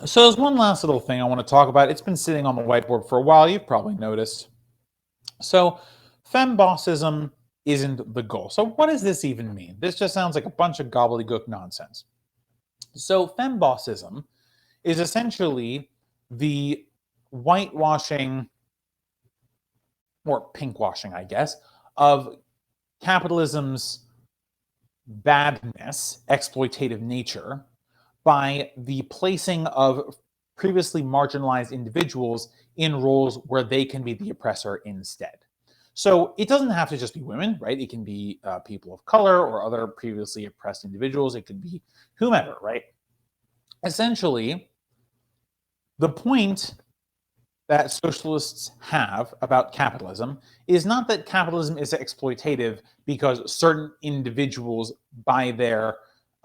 So there's one last little thing I want to talk about. It's been sitting on the whiteboard for a while. You've probably noticed. So fembossism isn't the goal. So what does this even mean? This just sounds like a bunch of gobbledygook nonsense. So fembossism is essentially the whitewashing or pinkwashing, I guess, of capitalism's badness, exploitative nature, by the placing of previously marginalized individuals in roles where they can be the oppressor instead. So it doesn't have to just be women, right? It can be people of color or other previously oppressed individuals. It could be whomever, right? Essentially, the point that socialists have about capitalism is not that capitalism is exploitative because certain individuals, by their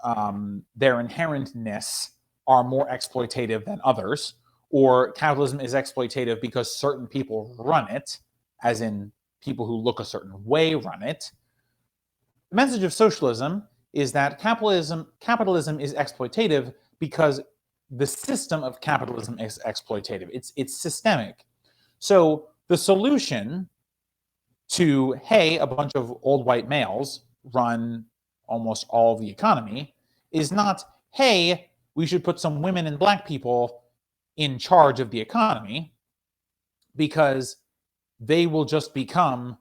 inherentness, are more exploitative than others, or capitalism is exploitative because certain people run it, as in people who look a certain way run it. The message of socialism is that capitalism is exploitative because the system of capitalism is exploitative. It's systemic. So the solution to, hey, a bunch of old white males run almost all of the economy is not, hey, we should put some women and black people in charge of the economy, because they will just become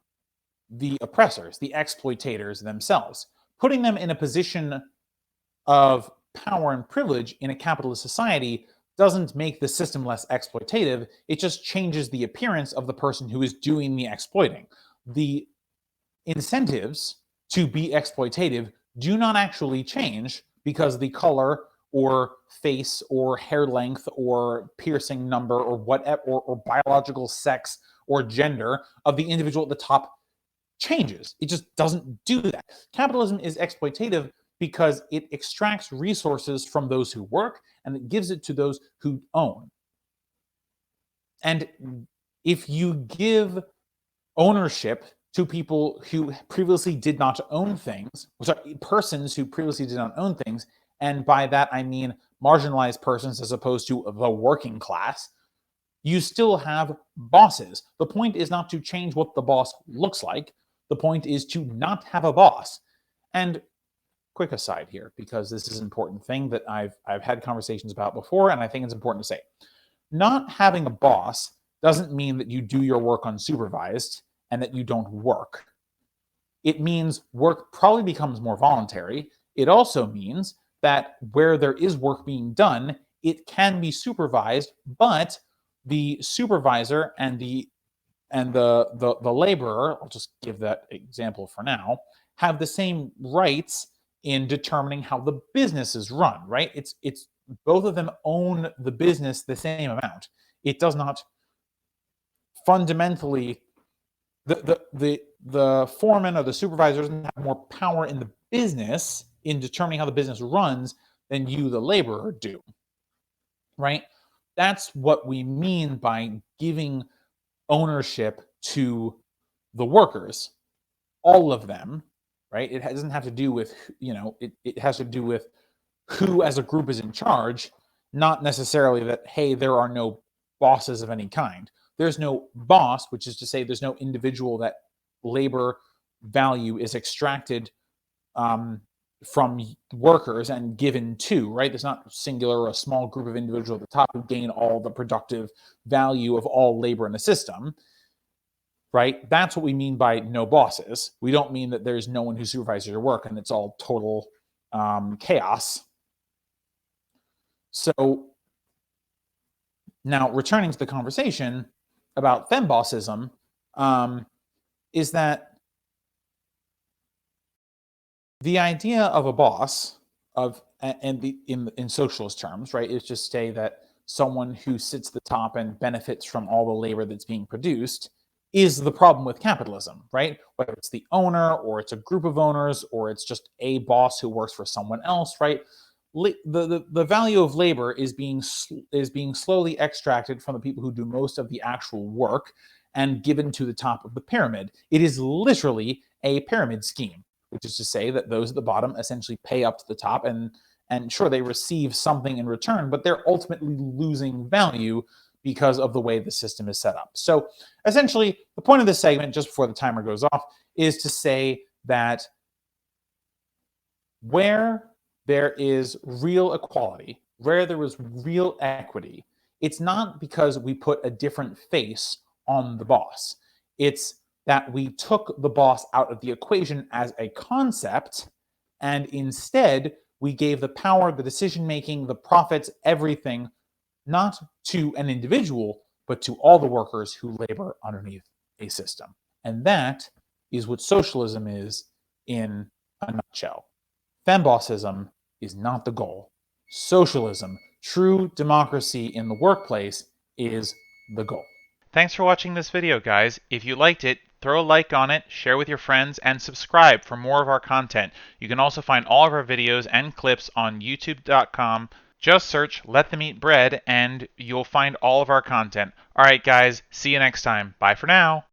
the oppressors, the exploitators themselves. Putting them in a position of power and privilege in a capitalist society doesn't make the system less exploitative. It just changes the appearance of the person who is doing the exploiting. The incentives to be exploitative do not actually change because the color or face or hair length or piercing number or whatever, or biological sex or gender of the individual at the top changes. It just doesn't do that. Capitalism is exploitative because it extracts resources from those who work and it gives it to those who own. And if you give ownership to people who previously did not own things, sorry, persons who previously did not own things, and by that I mean marginalized persons as opposed to the working class, you still have bosses. The point is not to change what the boss looks like. The point is to not have a boss. And quick aside here, because this is an important thing that I've had conversations about before, and I think it's important to say. Not having a boss doesn't mean that you do your work unsupervised and that you don't work. It means work probably becomes more voluntary. It also means that where there is work being done, it can be supervised, but the supervisor and the laborer, I'll just give that example for now, have the same rights in determining how the business is run, right? It's both of them own the business the same amount. It does not fundamentally, the foreman or the supervisor doesn't have more power in the business in determining how the business runs than you, the laborer, do, right? That's what we mean by giving ownership to the workers, all of them, right? It doesn't have to do with, it has to do with who as a group is in charge, not necessarily that, hey, there are no bosses of any kind. There's no boss, which is to say there's no individual that labor value is extracted from workers and given to, right? There's not singular or a small group of individuals at the top who gain all the productive value of all labor in the system, right? That's what we mean by no bosses. We don't mean that there's no one who supervises your work and it's all total chaos. So now returning to the conversation about fembossism, is that the idea of a boss in socialist terms, right, is just say that someone who sits at the top and benefits from all the labor that's being produced is the problem with capitalism, right? Whether it's the owner or it's a group of owners or it's just a boss who works for someone else, right? The value of labor is being slowly extracted from the people who do most of the actual work and given to the top of the pyramid. It is literally a pyramid scheme, which is to say that those at the bottom essentially pay up to the top, and And sure, they receive something in return, but they're ultimately losing value because of the way the system is set up. So essentially, the point of this segment, just before the timer goes off, is to say that where there is real equality, where there is real equity, it's not because we put a different face on the boss. It's that we took the boss out of the equation as a concept, and instead we gave the power, the decision making, the profits, everything, not to an individual, but to all the workers who labor underneath a system. And that is what socialism is in a nutshell. FemBossism is not the goal. Socialism, true democracy in the workplace, is the goal. Thanks for watching this video, guys. If you liked it, throw a like on it, share with your friends, and subscribe for more of our content. You can also find all of our videos and clips on youtube.com. Just search Let Them Eat Bread and you'll find all of our content. Alright guys, see you next time. Bye for now.